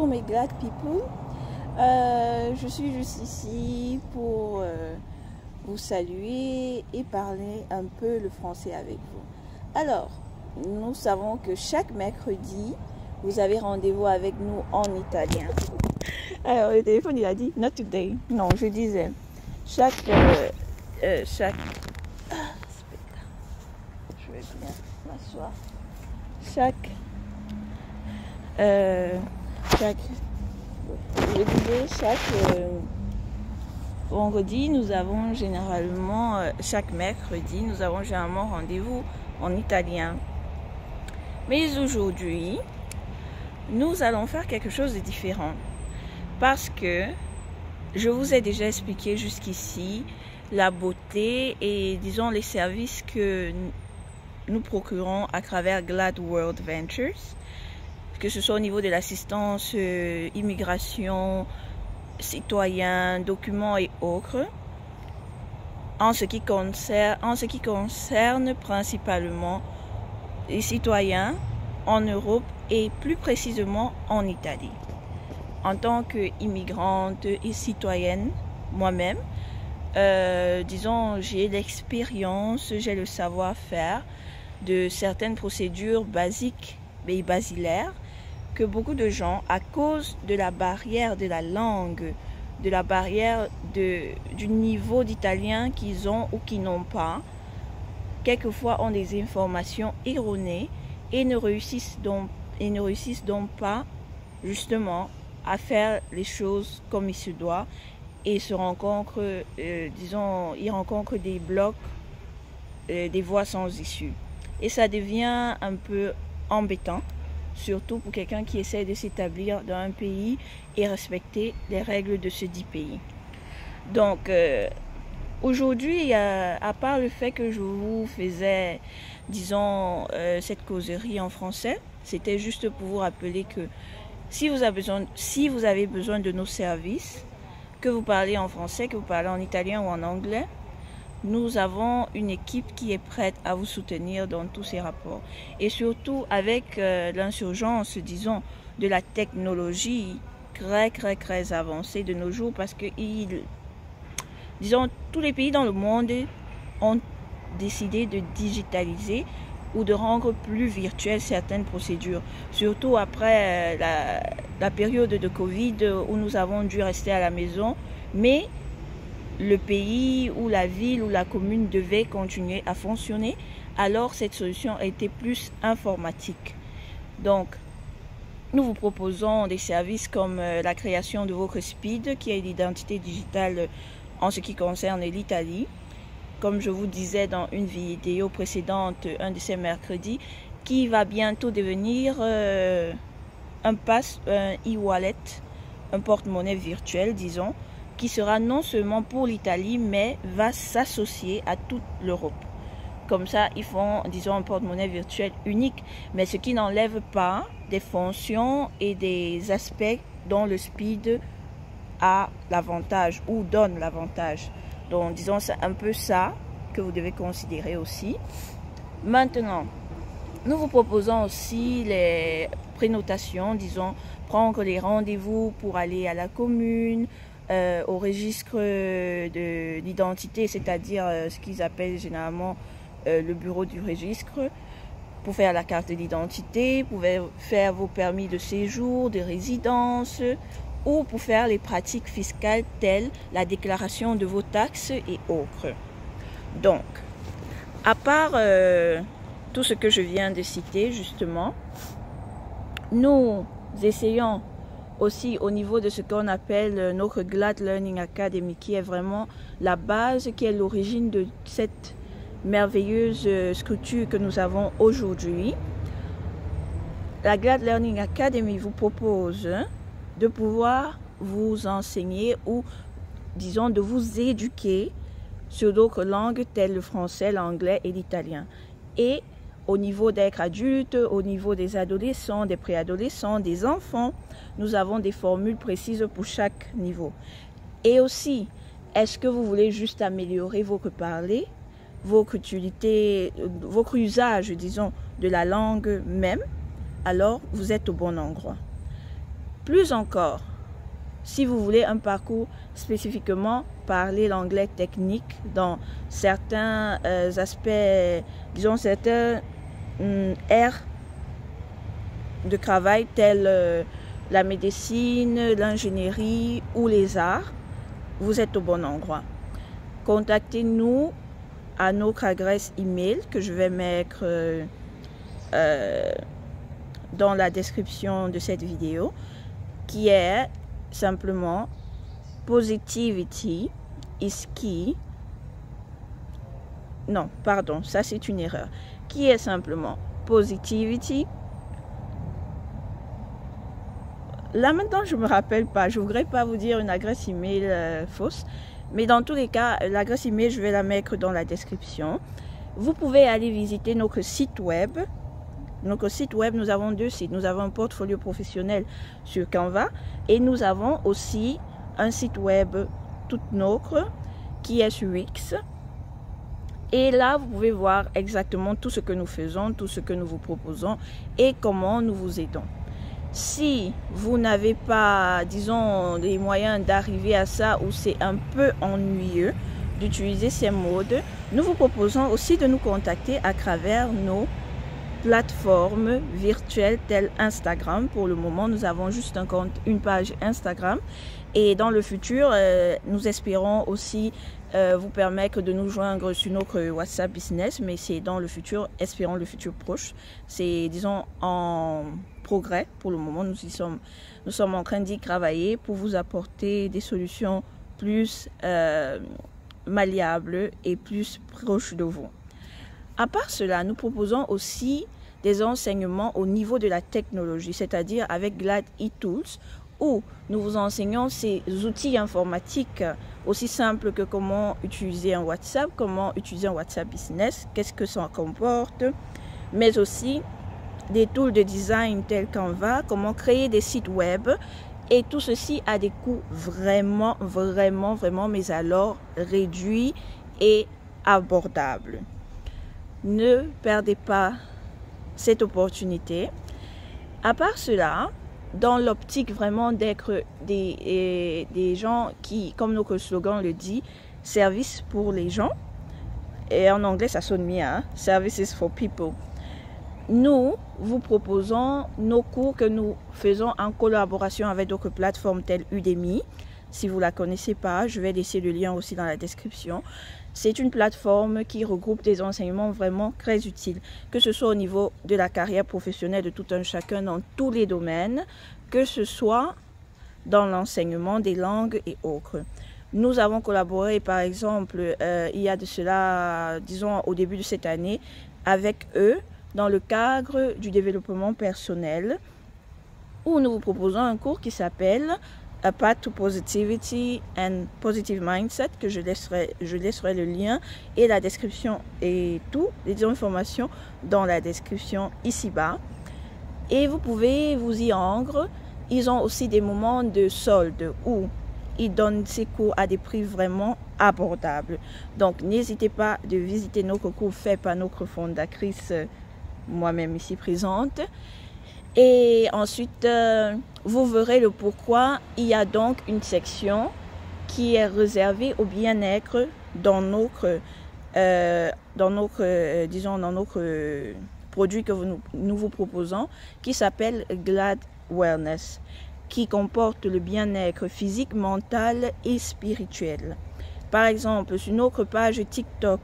Bonjour mes glad people, je suis juste ici pour vous saluer et parler un peu le français avec vous. Alors, nous savons que chaque mercredi, vous avez rendez-vous avec nous en italien. Alors le téléphone il a dit not today. Non, je disais chaque je vais bien m'asseoir. Chaque vendredi, nous avons généralement, chaque mercredi, nous avons généralement rendez-vous en italien. Mais aujourd'hui, nous allons faire quelque chose de différent. Parce que je vous ai déjà expliqué jusqu'ici la beauté et, disons, les services que nous procurons à travers Glad World Ventures, que ce soit au niveau de l'assistance immigration, citoyens, documents et autres, en ce qui concerne principalement les citoyens en Europe et plus précisément en Italie. En tant qu'immigrante et citoyenne, moi-même, disons, j'ai l'expérience, j'ai le savoir-faire de certaines procédures basiques et basilaires que beaucoup de gens, à cause de la barrière de la langue, de la barrière du niveau d'italien qu'ils ont ou qu'ils n'ont pas, quelquefois ont des informations erronées et ne réussissent donc pas justement à faire les choses comme il se doit et se rencontrent, disons, ils rencontrent des blocs, des voies sans issue. Et ça devient un peu embêtant, surtout pour quelqu'un qui essaie de s'établir dans un pays et respecter les règles de ce dit pays. Donc, aujourd'hui, à part le fait que je vous faisais, disons, cette causerie en français, c'était juste pour vous rappeler que si vous avez besoin de nos services, que vous parlez en français, que vous parlez en italien ou en anglais, nous avons une équipe qui est prête à vous soutenir dans tous ces rapports. Et surtout avec l'insurgence, disons, de la technologie très avancée de nos jours, parce que, disons, tous les pays dans le monde ont décidé de digitaliser ou de rendre plus virtuelles certaines procédures. Surtout après la période de Covid où nous avons dû rester à la maison, mais le pays ou la ville ou la commune devait continuer à fonctionner, alors cette solution a été plus informatique. Donc, nous vous proposons des services comme la création de votre SPID, qui est l'identité digitale en ce qui concerne l'Italie. Comme je vous disais dans une vidéo précédente, un de ces mercredis, qui va bientôt devenir un e-wallet, un porte-monnaie virtuel, disons, qui sera non seulement pour l'Italie, mais va s'associer à toute l'Europe. Comme ça, ils font, disons, un porte-monnaie virtuel unique, mais ce qui n'enlève pas des fonctions et des aspects dont le SPID a l'avantage ou donne l'avantage. Donc, disons, c'est un peu ça que vous devez considérer aussi. Maintenant, nous vous proposons aussi les prénotations, disons, prendre les rendez-vous pour aller à la commune, au registre de l'identité, c'est-à-dire ce qu'ils appellent généralement le bureau du registre, pour faire la carte d'identité, pour faire vos permis de séjour, de résidence, ou pour faire les pratiques fiscales telles la déclaration de vos taxes et autres. Donc, à part tout ce que je viens de citer justement, nous essayons aussi au niveau de ce qu'on appelle notre Glad Learning Academy, qui est vraiment la base, qui est l'origine de cette merveilleuse structure que nous avons aujourd'hui. La Glad Learning Academy vous propose de pouvoir vous enseigner ou, disons, de vous éduquer sur d'autres langues telles le français, l'anglais et l'italien. Et au niveau d'être adulte, au niveau des adolescents, des préadolescents, des enfants, nous avons des formules précises pour chaque niveau. Et aussi, est-ce que vous voulez juste améliorer votre parler, votre utilité, votre usage, disons, de la langue même? Alors, vous êtes au bon endroit. Plus encore, si vous voulez un parcours spécifiquement parler l'anglais technique dans certains aspects, disons certains aires de travail tels la médecine, l'ingénierie ou les arts, vous êtes au bon endroit. Contactez-nous à notre adresse email que je vais mettre dans la description de cette vidéo, qui est simplement positivity is key. Non, pardon, ça c'est une erreur. Qui est simplement positivity. Là maintenant je me rappelle pas, je voudrais pas vous dire une adresse email fausse, mais dans tous les cas l'adresse email je vais la mettre dans la description. Vous pouvez aller visiter notre site web. Notre site web, nous avons deux sites. Nous avons un portfolio professionnel sur Canva et nous avons aussi un site web tout nôtre qui est sur Wix. Et là, vous pouvez voir exactement tout ce que nous faisons, tout ce que nous vous proposons et comment nous vous aidons. Si vous n'avez pas, disons, les moyens d'arriver à ça ou c'est un peu ennuyeux d'utiliser ces modes, nous vous proposons aussi de nous contacter à travers nos plateformes virtuelles telles Instagram. Pour le moment, nous avons juste un compte, une page Instagram. Et dans le futur, nous espérons aussi vous permettre de nous joindre sur notre WhatsApp Business. Mais c'est dans le futur, espérons le futur proche. C'est, disons, en progrès. Pour le moment, nous sommes en train d'y travailler pour vous apporter des solutions plus malléables et plus proches de vous. À part cela, nous proposons aussi des enseignements au niveau de la technologie, c'est-à-dire avec Glad eTools, où nous vous enseignons ces outils informatiques aussi simples que comment utiliser un WhatsApp, comment utiliser un WhatsApp Business, qu'est-ce que ça comporte, mais aussi des tools de design tels Canva, comment créer des sites web, et tout ceci a des coûts vraiment, mais alors réduits et abordables. Ne perdez pas cette opportunité. À part cela, dans l'optique vraiment d'être des gens qui, comme notre slogan le dit, service pour les gens, et en anglais ça sonne bien, hein? Services for people. Nous vous proposons nos cours que nous faisons en collaboration avec d'autres plateformes telles Udemy. Si vous ne la connaissez pas, je vais laisser le lien aussi dans la description. C'est une plateforme qui regroupe des enseignements vraiment très utiles, que ce soit au niveau de la carrière professionnelle de tout un chacun dans tous les domaines, que ce soit dans l'enseignement des langues et autres. Nous avons collaboré par exemple, il y a de cela, disons au début de cette année, avec eux dans le cadre du développement personnel, où nous vous proposons un cours qui s'appelle A Path to Positivity and Positive Mindset, que je laisserai le lien et la description et toutes les informations dans la description ici-bas. Et vous pouvez vous y rendre. Ils ont aussi des moments de solde où ils donnent ces cours à des prix vraiment abordables. Donc n'hésitez pas de visiter notre cours fait par notre fondatrice, moi-même ici présente. Et ensuite, vous verrez le pourquoi. Il y a donc une section qui est réservée au bien-être dans notre produit que nous vous proposons, qui s'appelle Glad Wellness, qui comporte le bien-être physique, mental et spirituel. Par exemple, sur notre page TikTok,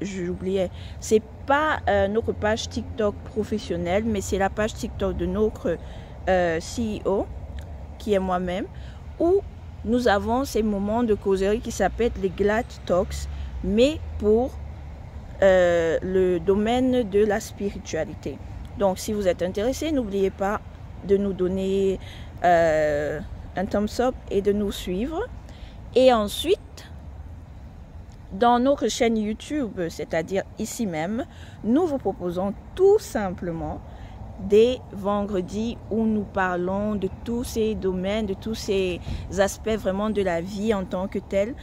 j'oubliais, c'est pas notre page TikTok professionnelle, mais c'est la page TikTok de notre CEO, qui est moi-même, où nous avons ces moments de causerie qui s'appellent les Glad Talks, mais pour le domaine de la spiritualité. Donc, si vous êtes intéressé, n'oubliez pas de nous donner un thumbs up et de nous suivre. Et ensuite, dans notre chaîne YouTube, c'est-à-dire ici même, nous vous proposons tout simplement des vendredis où nous parlons de tous ces domaines, de tous ces aspects vraiment de la vie en tant que tel,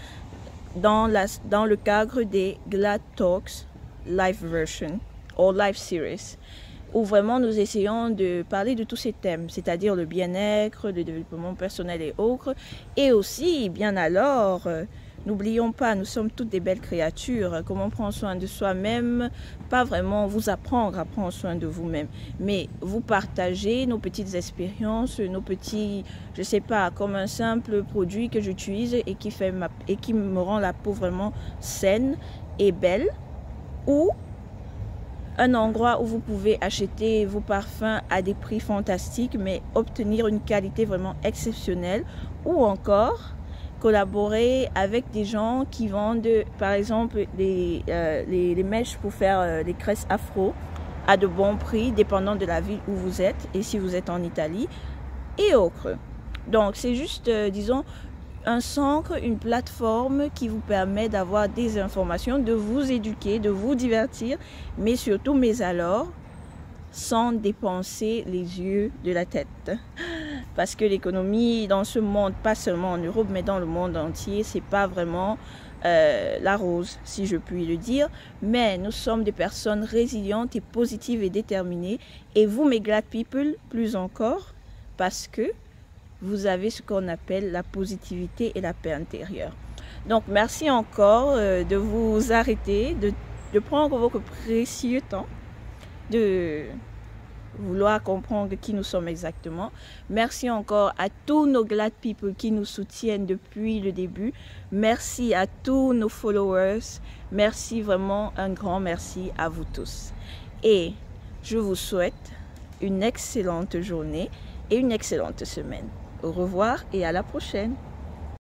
dans le cadre des Glad Talks Live Version ou Live Series. où vraiment nous essayons de parler de tous ces thèmes, c'est-à-dire le bien-être, le développement personnel et autres. Et aussi, bien alors, n'oublions pas, nous sommes toutes des belles créatures. Comment prendre soin de soi-même, pas vraiment vous apprendre à prendre soin de vous-même, mais vous partager nos petites expériences, nos petits, je sais pas, comme un simple produit que j'utilise et qui me rend la peau vraiment saine et belle, ou un endroit où vous pouvez acheter vos parfums à des prix fantastiques, mais obtenir une qualité vraiment exceptionnelle, ou encore collaborer avec des gens qui vendent, par exemple, les mèches pour faire les tresses afro à de bons prix, dépendant de la ville où vous êtes et si vous êtes en Italie et autres. Donc, c'est juste, disons, un centre, une plateforme qui vous permet d'avoir des informations, de vous éduquer, de vous divertir, mais surtout, mais alors, sans dépenser les yeux de la tête. Parce que l'économie dans ce monde, pas seulement en Europe, mais dans le monde entier, c'est pas vraiment la rose, si je puis le dire. Mais nous sommes des personnes résilientes et positives et déterminées. Et vous, mes glad people, plus encore, parce que vous avez ce qu'on appelle la positivité et la paix intérieure. Donc, merci encore de vous arrêter, de prendre votre précieux temps, de vouloir comprendre qui nous sommes exactement. Merci encore à tous nos glad people qui nous soutiennent depuis le début. Merci à tous nos followers. Merci vraiment, un grand merci à vous tous. Et je vous souhaite une excellente journée et une excellente semaine. Au revoir et à la prochaine.